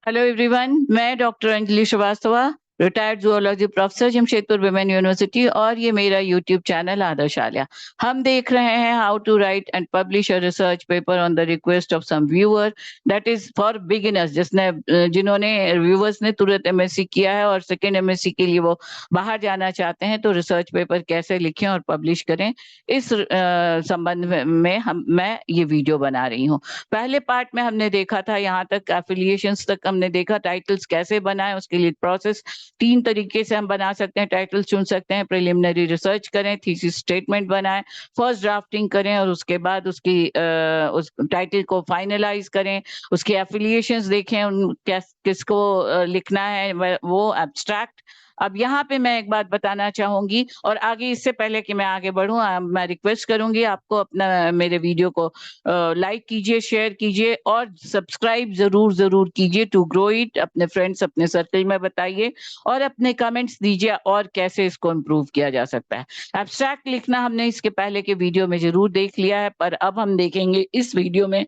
Hello everyone, मैं doctor Anjali Shrivastava, retired zoology professor, Jamshedpur women university, और ये मेरा यूट्यूब चैनल आदर्श आलिया। हम देख रहे हैं how to write and publish a research paper on the request of some viewer, that is for beginners. जिन्होंने viewers ने तुरंत एमएससी किया है और सेकेंड एमएससी के लिए वो बाहर जाना चाहते हैं, तो रिसर्च पेपर कैसे लिखें और पब्लिश करें, इस संबंध में मैं ये वीडियो बना रही हूँ। पहले पार्ट में हमने देखा था, यहाँ तक एफिलिएशंस तक हमने देखा, टाइटल्स कैसे बनाएं, उसके लिए प्रोसेस 3 तरीके से हम बना सकते हैं। टाइटल चुन सकते हैं, प्रिलिमिनरी रिसर्च करें, थीसिस स्टेटमेंट बनाएं, फर्स्ट ड्राफ्टिंग करें और उसके बाद उस टाइटल को फाइनलाइज करें, उसके एफिलिएशंस देखें, किसको लिखना है, वो एब्स्ट्रैक्ट। अब यहाँ पे मैं एक बात बताना चाहूंगी, और आगे इससे पहले कि मैं आगे बढ़ूं, मैं रिक्वेस्ट करूंगी आपको अपना मेरे वीडियो को लाइक कीजिए, शेयर कीजिए और सब्सक्राइब जरूर जरूर कीजिए टू ग्रो इट। अपने फ्रेंड्स, अपने सर्कल में बताइए और अपने कमेंट्स दीजिए और कैसे इसको इम्प्रूव किया जा सकता है। एब्स्ट्रैक्ट लिखना हमने इसके पहले के वीडियो में जरूर देख लिया है, पर अब हम देखेंगे इस वीडियो में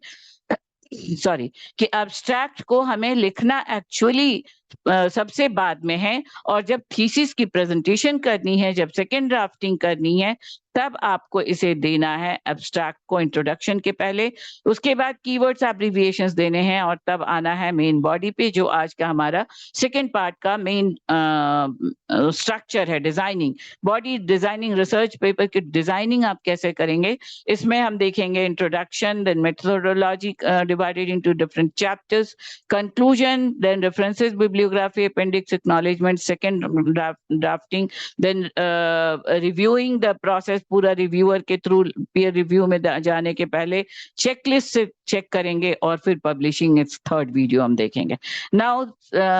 सॉरी कि एब्स्ट्रैक्ट को हमें लिखना एक्चुअली सबसे बाद में है, और जब थीसिस की प्रेजेंटेशन करनी है, जब सेकेंड ड्राफ्टिंग करनी है, तब आपको इसे देना है एब्स्ट्रैक्ट को इंट्रोडक्शन के पहले। उसके बाद कीवर्ड्स, एब्रिविएशंस देने हैं और तब आना है मेन बॉडी पे, जो आज का हमारा सेकेंड पार्ट का मेन स्ट्रक्चर है, designing. Body designing, research paper की डिजाइनिंग आप कैसे करेंगे, इसमें हम देखेंगे introduction, then methodology divided into different chapters, conclusion, then references, bibliography, appendix, acknowledgement, second drafting, then reviewing the process, पूरा रिव्यूअर के थ्रू peer review में जाने के पहले चेकलिस्ट से चेक करेंगे, और फिर पब्लिशिंग, इट्स थर्ड वीडियो हम देखेंगे। Now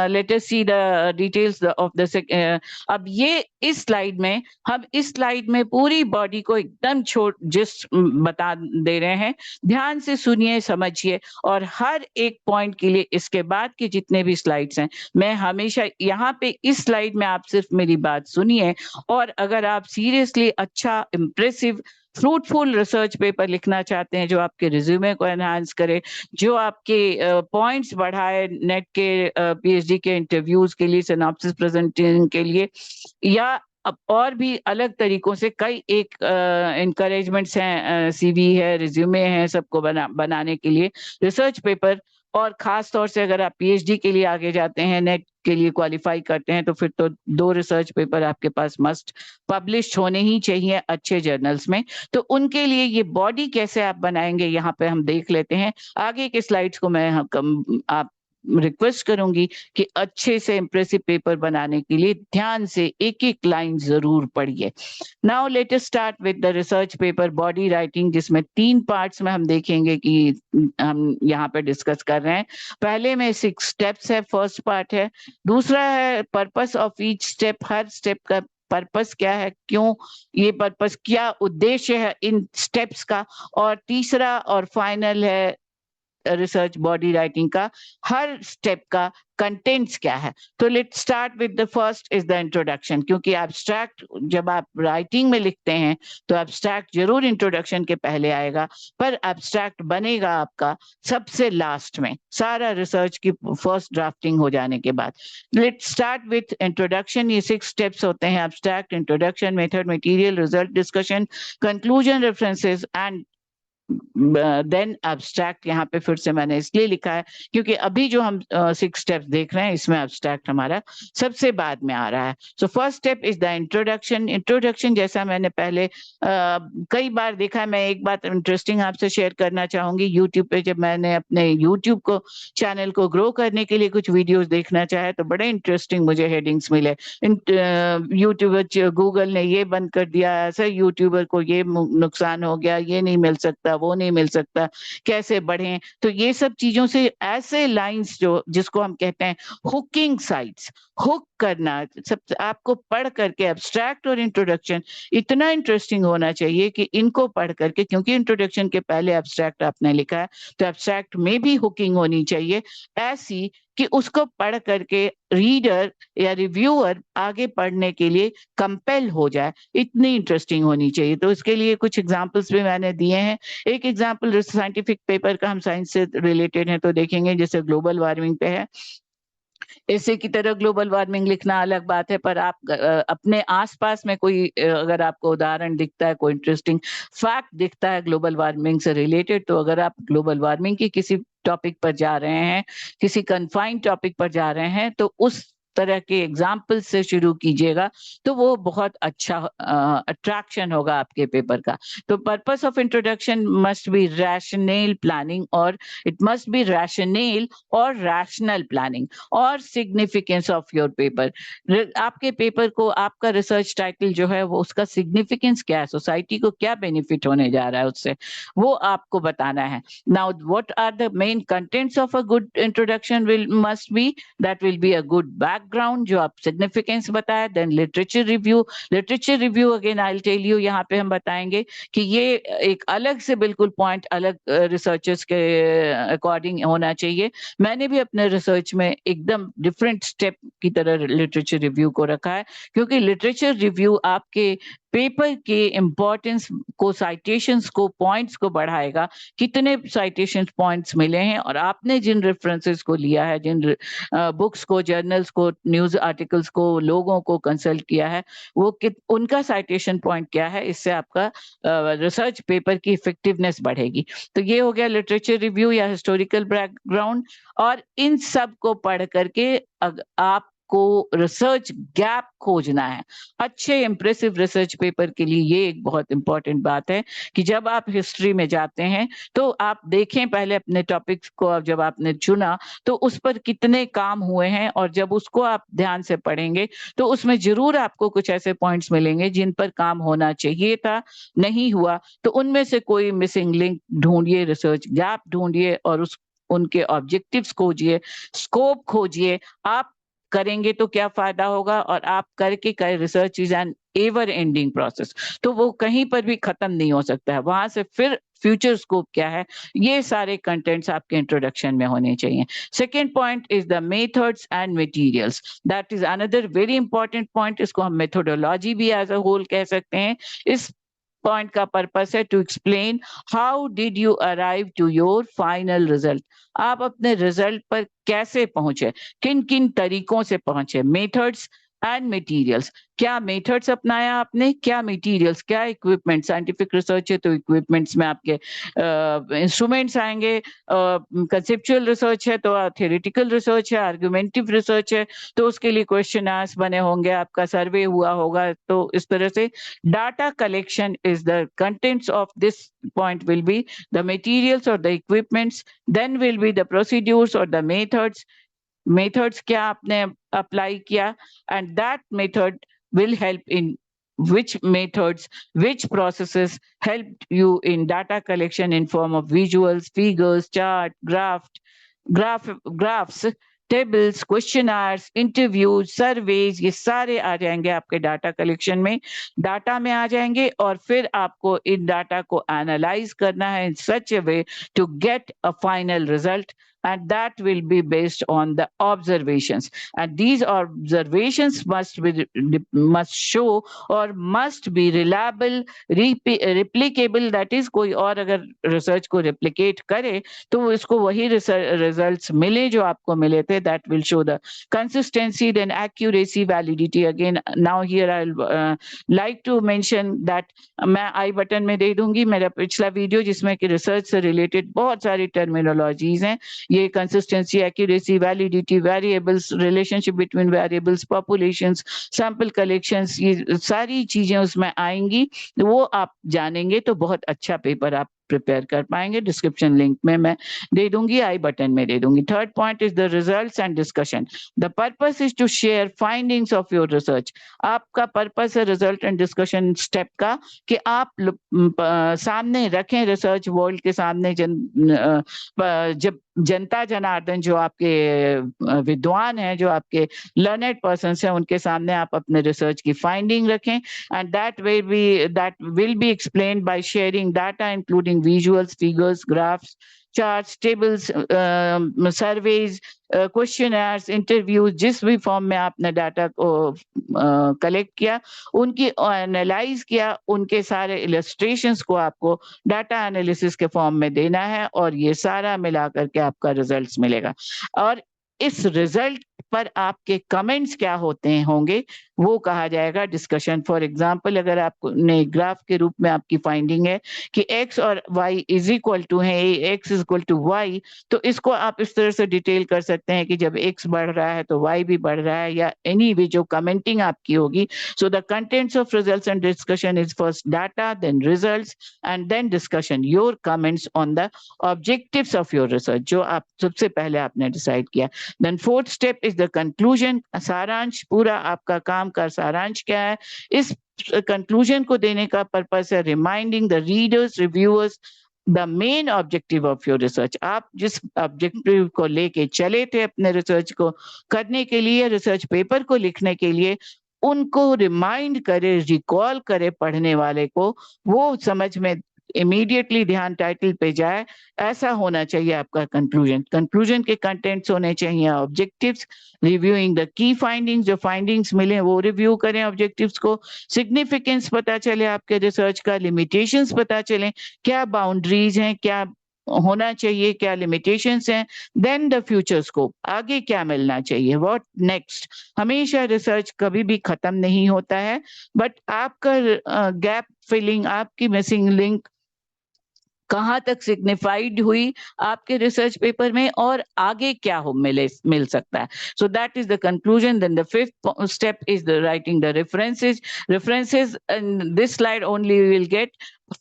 let us see the details of the अब ये इस स्लाइड में, हम इस स्लाइड में पूरी बॉडी को एकदम जस्ट बता दे रहे हैं। ध्यान से सुनिए, समझिए, और हर एक पॉइंट के लिए इसके बाद के जितने भी स्लाइड्स हैं, मैं हमेशा यहाँ पे इस स्लाइड में आप सिर्फ मेरी बात सुनिए, और अगर आप सीरियसली अच्छा, इम्प्रेसिव, फ्रूटफुल रिसर्च पेपर लिखना चाहते हैं जो आपके रिज्यूमे को एनहांस करे, जो आपके पॉइंट्स बढ़ाए नेट के पीएचडी के इंटरव्यूज के लिए, सिनॉप्सिस प्रेजेंटेशन के लिए, या और भी अलग तरीकों से कई एक इनकरेजमेंट्स हैं, सीवी है, रिज्यूमे है, सबको बनाने के लिए रिसर्च पेपर। और खास तौर से अगर आप पीएचडी के लिए आगे जाते हैं, नेट के लिए क्वालिफाई करते हैं, तो फिर तो 2 रिसर्च पेपर आपके पास मस्ट पब्लिश होने ही चाहिए अच्छे जर्नल्स में। तो उनके लिए ये बॉडी कैसे आप बनाएंगे, यहाँ पे हम देख लेते हैं। आगे के स्लाइड्स को मैं आप रिक्वेस्ट करूंगी कि अच्छे से इंप्रेसिव पेपर बनाने के लिए ध्यान से एक एक लाइन जरूर पढ़िए। Now let us start with the research paper body writing, जिसमें 3 पार्ट्स में हम देखेंगे कि हम यहाँ पे डिस्कस कर रहे हैं। पहले में 6 स्टेप्स है, फर्स्ट पार्ट है। दूसरा है purpose of each step, her step का पर्पस क्या है, क्यों ये पर्पस, क्या उद्देश्य है इन स्टेप्स का। और तीसरा और फाइनल है रिसर्च बॉडी राइटिंग का, हर स्टेप का कंटेंट्स क्या है। तो let's start with the first is the introduction, क्योंकि एब्स्ट्रैक्ट जब आप राइटिंग में लिखते हैं तो एब्स्ट्रैक्ट जरूर इंट्रोडक्शन के पहले आएगा, पर एब्स्ट्रैक्ट बनेगा आपका सबसे लास्ट में, सारा रिसर्च की फर्स्ट ड्राफ्टिंग हो जाने के बाद। Let's start with introduction. ये 6 स्टेप्स होते हैं: abstract, introduction, method, material, result, discussion, conclusion, references and then abstract. यहाँ पे फिर से मैंने इसलिए लिखा है क्योंकि अभी जो हम 6 स्टेप्स देख रहे हैं, इसमें एब्स्ट्रैक्ट हमारा सबसे बाद में आ रहा है। So first step is the introduction. Introduction जैसा मैंने पहले कई बार देखा है, मैं एक बात इंटरेस्टिंग आपसे शेयर करना चाहूंगी। यूट्यूब पे जब मैंने अपने यूट्यूब को चैनल को ग्रो करने के लिए कुछ वीडियोस देखना चाहे, तो बड़े इंटरेस्टिंग मुझे हेडिंग्स मिले। यूट्यूबर, गूगल ने ये बंद कर दिया, ऐसा यूट्यूबर को ये नुकसान हो गया, ये नहीं मिल सकता, वो नहीं मिल सकता, कैसे बढ़ें। तो ये सब चीजों से ऐसे लाइंस जो जिसको हम कहते हैं हुकिंग साइट्स, हुक करना, सब आपको पढ़ करके एब्स्ट्रैक्ट और इंट्रोडक्शन इतना इंटरेस्टिंग होना चाहिए कि इनको पढ़ करके, क्योंकि इंट्रोडक्शन के पहले एब्स्ट्रैक्ट आपने लिखा है, तो एब्स्ट्रैक्ट में भी हुकिंग होनी चाहिए ऐसी कि उसको पढ़ करके रीडर या रिव्यूअर आगे पढ़ने के लिए कंपेल हो जाए, इतनी इंटरेस्टिंग होनी चाहिए। तो इसके लिए कुछ एग्जांपल्स भी मैंने दिए हैं। एक एग्जांपल साइंटिफिक पेपर का, हम साइंस से रिलेटेड है तो देखेंगे, जैसे ग्लोबल वार्मिंग पे है। ऐसे की तरह ग्लोबल वार्मिंग लिखना अलग बात है, पर आप अपने आसपास में कोई अगर आपको उदाहरण दिखता है, कोई इंटरेस्टिंग फैक्ट दिखता है ग्लोबल वार्मिंग से रिलेटेड, तो अगर आप ग्लोबल वार्मिंग की किसी टॉपिक पर जा रहे हैं, किसी कन्फाइंड टॉपिक पर जा रहे हैं, तो उस तरह के एग्जाम्पल से शुरू कीजिएगा, तो वो बहुत अच्छा अट्रैक्शन होगा आपके पेपर का। तो purpose of introduction must be rational planning, और इट मस्ट बी रैशनल और रैशनल प्लानिंग, और सिग्निफिकेंस ऑफ योर पेपर। आपके पेपर को, आपका रिसर्च टाइटल जो है वो उसका सिग्निफिकेंस क्या है, सोसाइटी को क्या बेनिफिट होने जा रहा है उससे, वो आपको बताना है। Now what are the main contents of a good introduction will must be, that will be a good background, जो आप सिग्निफिकेंस बताए, then literature review. Literature review again I will tell you, यहाँ पे हम बताएंगे कि ये एक अलग से बिल्कुल पॉइंट अलग रिसर्चर्स के अकॉर्डिंग होना चाहिए। मैंने भी अपने रिसर्च में एकदम डिफरेंट स्टेप की तरह लिटरेचर रिव्यू को रखा है, क्योंकि लिटरेचर रिव्यू आपके पेपर के इम्पोर्टेंस को, साइटेशंस को, पॉइंट्स को बढ़ाएगा। कितने साइटेशन पॉइंट्स मिले हैं, और आपने जिन रेफरेंसेस को लिया है, जिन बुक्स को, जर्नल्स को, न्यूज आर्टिकल्स को, लोगों को कंसल्ट किया है, वो उनका साइटेशन पॉइंट क्या है, इससे आपका रिसर्च पेपर की इफेक्टिवनेस बढ़ेगी। तो ये हो गया लिटरेचर रिव्यू या हिस्टोरिकल बैकग्राउंड। और इन सब को पढ़ करके आपको रिसर्च गैप खोजना है। अच्छे इंप्रेसिव रिसर्च पेपर के लिए ये एक बहुत इंपॉर्टेंट बात है कि जब आप हिस्ट्री में जाते हैं तो आप देखें पहले अपने टॉपिक्स को, अब जब आपने चुना तो उस पर कितने काम हुए हैं, और जब उसको आप ध्यान से पढ़ेंगे तो उसमें जरूर आपको कुछ ऐसे पॉइंट्स मिलेंगे जिन पर काम होना चाहिए था, नहीं हुआ, तो उनमें से कोई मिसिंग लिंक ढूंढिए, रिसर्च गैप ढूंढिए, और उस उनके ऑब्जेक्टिव्स खोजिए, स्कोप खोजिए। आप करेंगे तो क्या फायदा होगा, और आप करके कर, research is an ever ending process, तो वो कहीं पर भी खत्म नहीं हो सकता है। वहां से फिर फ्यूचर स्कोप क्या है, ये सारे कंटेंट्स आपके इंट्रोडक्शन में होने चाहिए। Second point is the methods and materials, that is another very important point. इसको हम मेथोडोलॉजी भी एज अ होल कह सकते हैं। इस पॉइंट का पर्पस है to explain how did you arrive to your final result. आप अपने रिजल्ट पर कैसे पहुंचे, किन किन तरीकों से पहुंचे। मेथड्स एंड मटेरियल्स, क्या मेथड्स अपनाया आपने, क्या मटेरियल्स, क्या इक्विपमेंट। साइंटिफिक रिसर्च है तो इक्विपमेंट्स में आपके इंस्ट्रूमेंट्स आएंगे, कंसेप्चुअल रिसर्च है तो थ्योरेटिकल रिसर्च है, आर्गुमेंटिव रिसर्च है तो उसके लिए क्वेश्चन आंस बने होंगे, आपका सर्वे हुआ होगा। तो इस तरह से data collection is the contents of this point will be the materials or the equipments, then will be the procedures or the methods। methods क्या आपने अप्लाई किया, and that method will help in which methods, which processes helped you in data collection in form of visuals, figures, chart, graphs, tables, questioners, interviews, surveys, ये सारे आ जाएंगे आपके data collection में, data में आ जाएंगे। और फिर आपको इन डाटा को एनालाइज करना है in such a way to get a final result, and that will be based on the observations, and these observations must show or must be reliable, replicable, that is कोई और अगर research को replicate करे तो इसको वही results मिले जो आपको मिले थे। that will show the consistency, then accuracy, validity। again now here I'll like to mention that मैं आई बटन में दे दूंगी मेरा पिछला वीडियो जिसमें कि रिसर्च से रिलेटेड बहुत सारी टर्मिनोलॉजीज हैं। ये consistency, accuracy, validity, variables, relationship between variables, populations, sample collections, ये सारी चीजें उसमें आएंगी। वो आप जानेंगे तो बहुत अच्छा पेपर आप प्रिपेयर कर पाएंगे। डिस्क्रिप्शन लिंक में मैं दे दूंगी, आई बटन में दे दूंगी। Third point is the results and discussion. The purpose is to share findings of your research. आपका पर्पस है रिजल्ट एंड डिस्कशन स्टेप का कि आप सामने रखें, रिसर्च वर्ल्ड के सामने, जब जनता जनार्दन जो आपके विद्वान हैं, जो आपके लर्नेड पर्सन हैं, उनके सामने आप अपने रिसर्च की फाइंडिंग रखें। And that will be explained by sharing data including visuals, figures, graphs, charts, tables, surveys, questioners, interviews, जिस भी फॉर्म में आपने डाटा को कलेक्ट किया, उनकी एनालाइज किया, उनके सारे इलस्ट्रेशंस को आपको डाटा एनालिसिस के फॉर्म में देना है, और ये सारा मिला करके आपका रिजल्ट्स मिलेगा। और इस रिजल्ट पर आपके कमेंट्स क्या होंगे, वो कहा जाएगा डिस्कशन। फॉर एग्जाम्पल, अगर आपने ग्राफ के रूप में आपकी फाइंडिंग है कि x और y इज इक्वल टू है, x is equal to y, तो इसको आप इस तरह से डिटेल कर सकते हैं कि जब x बढ़ रहा है तो y भी बढ़ रहा है, या एनी वे जो कमेंटिंग आपकी होगी। So the contents of results and discussion is first data, then results, and then discussion, your comments on the objectives of your research, जो आप सबसे पहले आपने डिसाइड किया। Then fourth step is the conclusion, सारांश, पूरा आपका काम का सारांश क्या है। इस कंक्लूजन को देने का पर्पस है reminding the readers, reviewers, the main objective of your research. आप जिस ऑब्जेक्टिव को लेके चले थे अपने रिसर्च को करने के लिए, रिसर्च पेपर को लिखने के लिए, उनको रिमाइंड करे, रिकॉल करे पढ़ने वाले को, वो समझ में इमीडिएटली ध्यान टाइटल पे जाए। ऐसा होना चाहिए आपका कंक्लूजन। कंक्लूजन के कंटेंट्स होने चाहिए objectives, reviewing the key findings, जो फाइंडिंग्स मिले वो रिव्यू करें ऑब्जेक्टिव्स को, सिग्निफिकेंस पता चले आपके रिसर्च का, लिमिटेशंस पता चले, क्या बाउंड्रीज हैं, क्या होना चाहिए, क्या लिमिटेशंस हैं, देन द फ्यूचर स्कोप, आगे क्या मिलना चाहिए, व्हाट नेक्स्ट। हमेशा रिसर्च कभी भी खत्म नहीं होता है, बट आपका गैप फिलिंग, आपकी मिसिंग लिंक कहाँ तक सिग्निफाइड हुई आपके रिसर्च पेपर में, और आगे क्या हो मिल सकता है। So that is the conclusion. Then the fifth step is the writing the references in this slide only will get.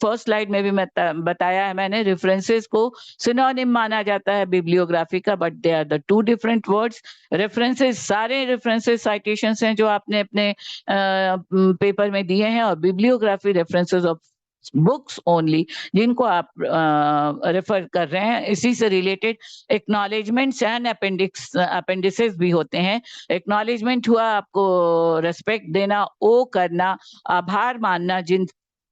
First slide में भी बताया है मैंने, रेफरेंसेस को सिनोनिम माना जाता है बिब्लियोग्राफी का, but they are the two different words. References, सारे रेफरेंसेस साइटेशंस हैं जो आपने अपने पेपर में दिए हैं, और bibliography references of books only, जिनको आप रेफर कर रहे हैं। इसी से रिलेटेड एक्नॉलेजमेंट्स एंड अपेंडिसेस भी होते हैं। एक्नॉलेजमेंट हुआ आपको रेस्पेक्ट देना, ओ करना, आभार मानना जिन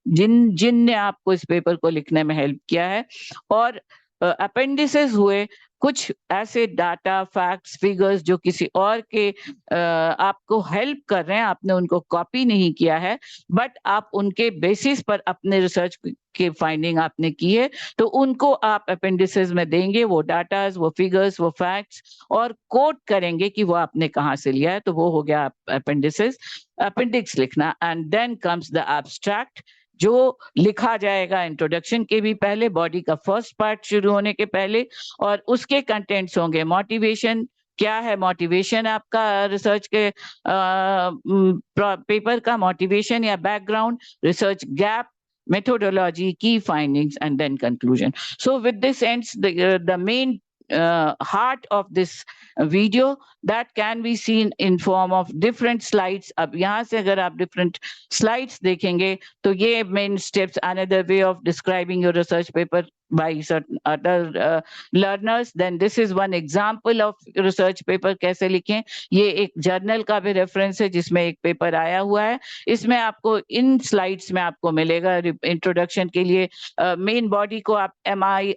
जिन जिन ने आपको इस पेपर को लिखने में हेल्प किया है। और अपेंडिसेस हुए कुछ ऐसे डाटा, फैक्ट्स, फिगर्स जो किसी और के आपको हेल्प कर रहे हैं, आपने उनको कॉपी नहीं किया है, बट आप उनके बेसिस पर अपने रिसर्च के फाइंडिंग आपने की है, तो उनको आप अपेंडिसेस में देंगे, वो डाटाज, वो फिगर्स, वो फैक्ट्स, और कोट करेंगे कि वो आपने कहाँ से लिया है, तो वो हो गया अपेंडिसेस। अपेंडिक्स लिखना, and then comes the abstract, जो लिखा जाएगा इंट्रोडक्शन के भी पहले, बॉडी का फर्स्ट पार्ट शुरू होने के पहले, और उसके कंटेंट्स होंगे मोटिवेशन, क्या है मोटिवेशन आपका रिसर्च के पेपर का, मोटिवेशन या background, research gap, methodology, key findings, and then conclusion. So with this ends the main heart of this video, that can be seen in form of different slides. अब यहाँ से अगर आप different slides देखेंगे तो ये main steps, another way of describing your research paper by certain other learners. Then this is one example of research paper कैसे लिखें। ये एक जर्नल का भी रेफरेंस है जिसमें एक पेपर आया हुआ है। इसमें आपको इन स्लाइड्स में आपको मिलेगा इंट्रोडक्शन के लिए मेन बॉडी को आप एमराड,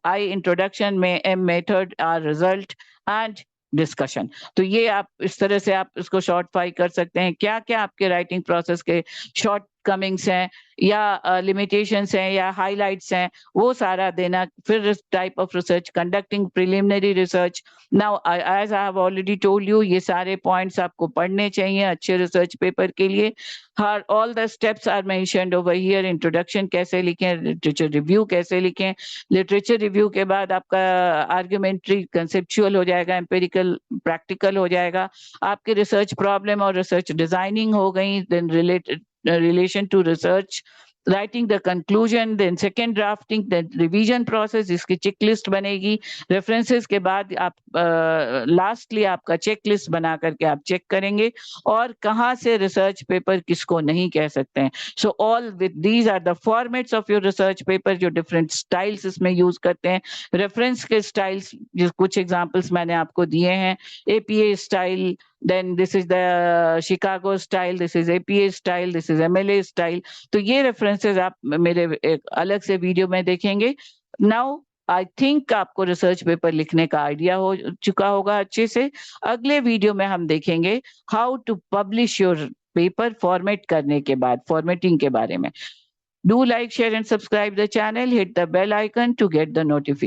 आई इंट्रोडक्शन में, M method, R result, and discussion. तो ये आप इस तरह से आप इसको शॉर्टफाई कर सकते हैं, क्या क्या आपके राइटिंग प्रोसेस के शॉर्ट कमिंग्स हैं, या लिमिटेशंस हैं, या हाइलाइट्स हैं, वो सारा देना। फिर type of research, conducting preliminary research. Now as I have already told you, ये सारे पॉइंट्स आपको पढ़ने चाहिए अच्छे रिसर्च पेपर के लिए। हर all the steps are mentioned over here. Introduction कैसे लिखें, लिटरेचर रिव्यू कैसे लिखें, लिटरेचर रिव्यू के बाद आपका आर्ग्यूमेंट्री कंसेप्चुअल हो जाएगा, एम्पिरिकल प्रैक्टिकल हो जाएगा, आपके रिसर्च प्रॉब्लम और रिसर्च डिजाइनिंग हो गई, then relation to research, writing the conclusion, then second drafting, then revision process, इसकी checklist बनेगी। references के बाद आप lastly आपका checklist बना करके आप check करेंगे, और कहाँ से research paper किसको नहीं कह सकते हैं। so all with these are the formats of your research paper, जो different styles इसमें use करते हैं। reference के styles कुछ examples मैंने आपको दिए हैं, APA style, then this is the Chicago style, this is APA style, this is MLA style। तो ये रेफरेंसेस आप मेरे एक अलग से वीडियो में देखेंगे। नाउ आई थिंक आपको रिसर्च पेपर लिखने का आइडिया हो चुका होगा अच्छे से। अगले वीडियो में हम देखेंगे how to publish your paper format करने के बाद, फॉर्मेटिंग के बारे में। Do like, share and subscribe the channel, hit the bell icon to get the notification.